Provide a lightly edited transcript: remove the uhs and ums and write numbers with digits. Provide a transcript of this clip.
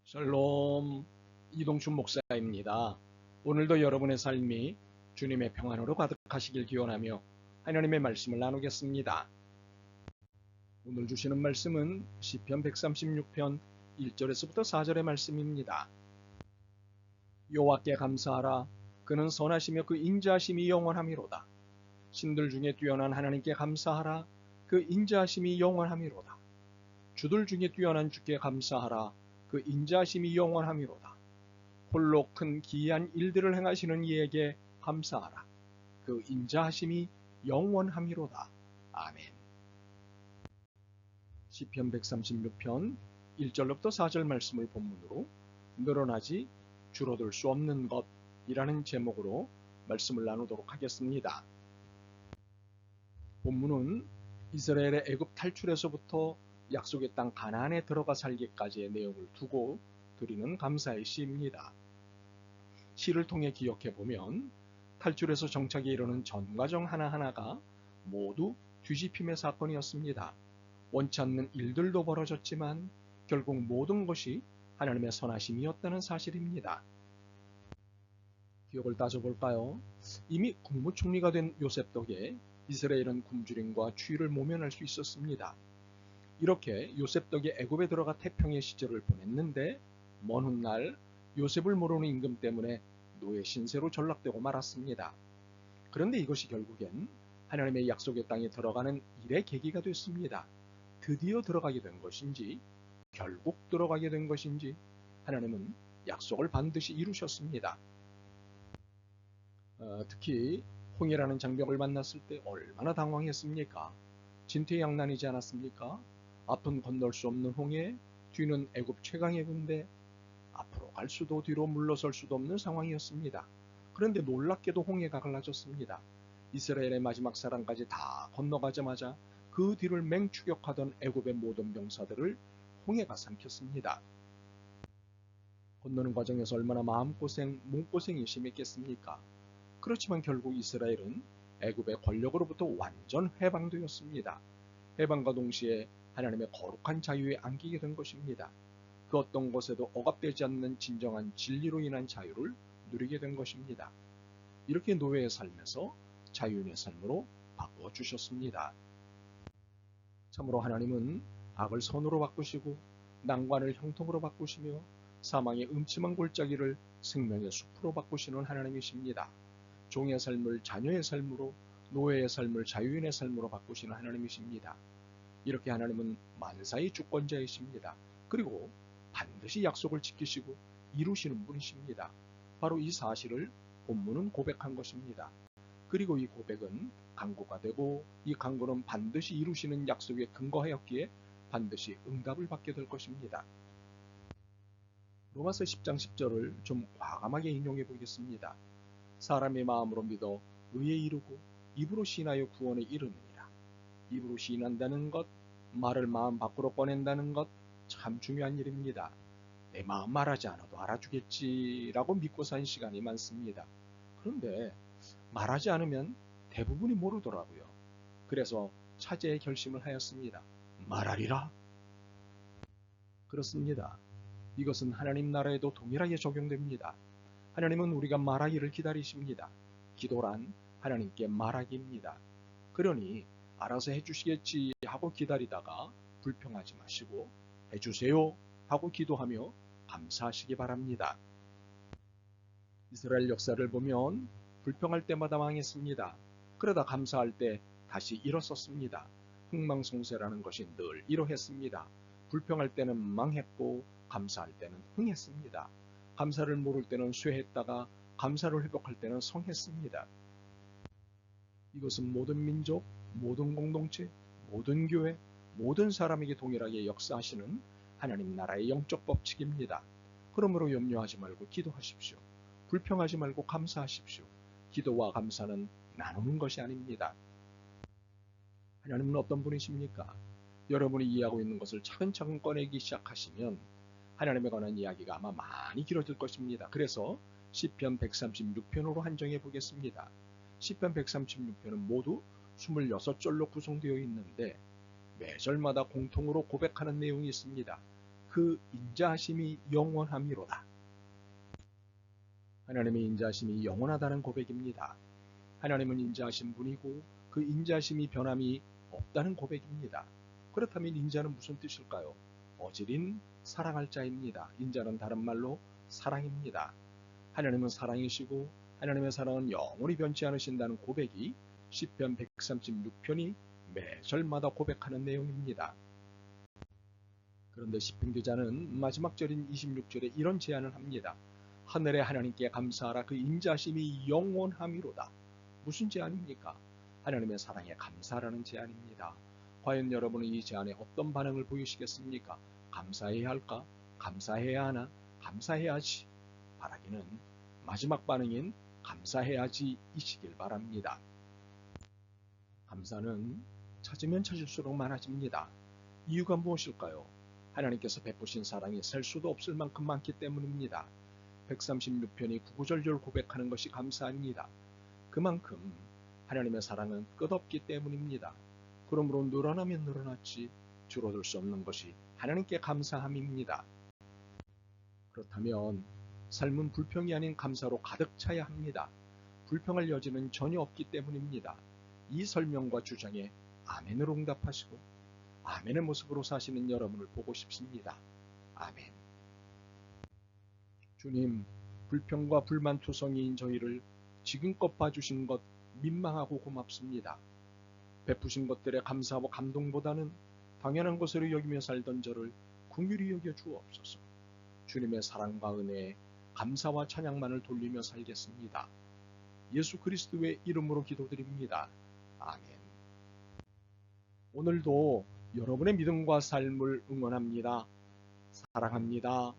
샬롬, 이동춘 목사입니다. 오늘도 여러분의 삶이 주님의 평안으로 가득하시길 기원하며 하나님의 말씀을 나누겠습니다. 오늘 주시는 말씀은 시편 136편 1절에서부터 4절의 말씀입니다. 여호와께 감사하라. 그는 선하시며 그 인자하심이 영원하미로다. 신들 중에 뛰어난 하나님께 감사하라. 그 인자하심이 영원하미로다. 주들 중에 뛰어난 주께 감사하라. 그 인자하심이 영원하미로다. 홀로 큰 기이한 일들을 행하시는 이에게 감사하라. 그 인자하심이 영원하미로다. 아멘. 시편 136편 1절로부터 4절 말씀을 본문으로 늘어나지 줄어들 수 없는 것이라는 제목으로 말씀을 나누도록 하겠습니다. 본문은 이스라엘의 애굽 탈출에서부터 약속의 땅 가나안에 들어가 살기까지의 내용을 두고 드리는 감사의 시입니다. 시를 통해 기억해 보면 탈출에서 정착에 이르는 전 과정 하나하나가 모두 뒤집힘의 사건이었습니다. 원치 않는 일들도 벌어졌지만 결국 모든 것이 하나님의 선하심이었다는 사실입니다. 기억을 따져볼까요? 이미 국무총리가 된 요셉 덕에 이스라엘은 굶주림과 추위를 모면할 수 있었습니다. 이렇게 요셉 덕에 애굽에 들어가 태평의 시절을 보냈는데 먼 훗날 요셉을 모르는 임금 때문에 노예 신세로 전락되고 말았습니다. 그런데 이것이 결국엔 하나님의 약속의 땅에 들어가는 일의 계기가 됐습니다. 드디어 들어가게 된 것인지 결국 들어가게 된 것인지 하나님은 약속을 반드시 이루셨습니다. 특히 홍해라는 장벽을 만났을 때 얼마나 당황했습니까? 진퇴양난이지 않았습니까? 앞은 건널 수 없는 홍해, 뒤는 애굽 최강의 군대, 앞으로 갈 수도 뒤로 물러설 수도 없는 상황이었습니다. 그런데 놀랍게도 홍해가 갈라졌습니다. 이스라엘의 마지막 사람까지 다 건너가자마자 그 뒤를 맹추격하던 애굽의 모든 병사들을 홍해가 삼켰습니다. 건너는 과정에서 얼마나 마음고생, 몸고생이 심했겠습니까? 그렇지만 결국 이스라엘은 애굽의 권력으로부터 완전 해방되었습니다. 해방과 동시에 하나님의 거룩한 자유에 안기게 된 것입니다. 그 어떤 것에도 억압되지 않는 진정한 진리로 인한 자유를 누리게 된 것입니다. 이렇게 노예의 삶에서 자유인의 삶으로 바꾸어 주셨습니다. 참으로 하나님은 악을 선으로 바꾸시고 난관을 형통으로 바꾸시며 사망의 음침한 골짜기를 생명의 숲으로 바꾸시는 하나님이십니다. 종의 삶을 자녀의 삶으로, 노예의 삶을 자유인의 삶으로 바꾸시는 하나님이십니다. 이렇게 하나님은 만사의 주권자이십니다. 그리고 반드시 약속을 지키시고 이루시는 분이십니다. 바로 이 사실을 본문은 고백한 것입니다. 그리고 이 고백은 간구가 되고 이 간구는 반드시 이루시는 약속에 근거하였기에 반드시 응답을 받게 될 것입니다. 로마서 10장 10절을 좀 과감하게 인용해 보겠습니다. 사람의 마음으로 믿어 의에 이르고 입으로 시인하여 구원에 이르느니라. 입으로 시인한다는 것, 말을 마음 밖으로 꺼낸다는 것 참 중요한 일입니다. 내 마음 말하지 않아도 알아주겠지라고 믿고 산 시간이 많습니다. 그런데 말하지 않으면 대부분이 모르더라고요. 그래서 차제의 결심을 하였습니다. 말하리라. 그렇습니다. 이것은 하나님 나라에도 동일하게 적용됩니다. 하나님은 우리가 말하기를 기다리십니다. 기도란 하나님께 말하기입니다. 그러니 알아서 해주시겠지 하고 기다리다가 불평하지 마시고 해주세요 하고 기도하며 감사하시기 바랍니다. 이스라엘 역사를 보면 불평할 때마다 망했습니다. 그러다 감사할 때 다시 일어섰습니다. 흥망성쇠라는 것이 늘 이러했습니다. 불평할 때는 망했고 감사할 때는 흥했습니다. 감사를 모를 때는 쇠했다가 감사를 회복할 때는 성했습니다. 이것은 모든 민족, 모든 공동체, 모든 교회, 모든 사람에게 동일하게 역사하시는 하나님 나라의 영적 법칙입니다. 그러므로 염려하지 말고 기도하십시오. 불평하지 말고 감사하십시오. 기도와 감사는 나누는 것이 아닙니다. 하나님은 어떤 분이십니까? 여러분이 이해하고 있는 것을 차근차근 꺼내기 시작하시면 하나님에 관한 이야기가 아마 많이 길어질 것입니다. 그래서 시편 136편으로 한정해 보겠습니다. 시편 136편은 모두 26절로 구성되어 있는데 매 절마다 공통으로 고백하는 내용이 있습니다. 그 인자하심이 영원함이로다. 하나님의 인자하심이 영원하다는 고백입니다. 하나님은 인자하신 분이고 그 인자하심이 변함이 없다는 고백입니다. 그렇다면 인자는 무슨 뜻일까요? 어질인 사랑할 자입니다. 인자는 다른 말로 사랑입니다. 하나님은 사랑이시고 하나님의 사랑은 영원히 변치 않으신다는 고백이 시편 136편이 매 절마다 고백하는 내용입니다. 그런데 시편 기자는 마지막 절인 26절에 이런 제안을 합니다. 하늘의 하나님께 감사하라. 그 인자심이 영원함이로다. 무슨 제안입니까? 하나님의 사랑에 감사하라는 제안입니다. 과연 여러분은 이 제안에 어떤 반응을 보이시겠습니까? 감사해야 할까? 감사해야 하나? 감사해야지. 바라기는 마지막 반응인 감사해야지 이시길 바랍니다. 감사는 찾으면 찾을수록 많아집니다. 이유가 무엇일까요? 하나님께서 베푸신 사랑이 셀 수도 없을 만큼 많기 때문입니다. 136편이 구구절절 고백하는 것이 감사입니다. 그만큼 하나님의 사랑은 끝없기 때문입니다. 그러므로 늘어나면 늘어났지 줄어들 수 없는 것이 하나님께 감사함입니다. 그렇다면 삶은 불평이 아닌 감사로 가득 차야 합니다. 불평할 여지는 전혀 없기 때문입니다. 이 설명과 주장에 아멘으로 응답하시고 아멘의 모습으로 사시는 여러분을 보고 싶습니다. 아멘. 주님, 불평과 불만투성이인 저희를 지금껏 봐주신 것 민망하고 고맙습니다. 베푸신 것들에 감사하고 감동보다는 당연한 것으로 여기며 살던 저를 긍휼히 여겨 주옵소서. 주님의 사랑과 은혜에 감사와 찬양만을 돌리며 살겠습니다. 예수 그리스도의 이름으로 기도드립니다. 아멘. 오늘도 여러분의 믿음과 삶을 응원합니다. 사랑합니다.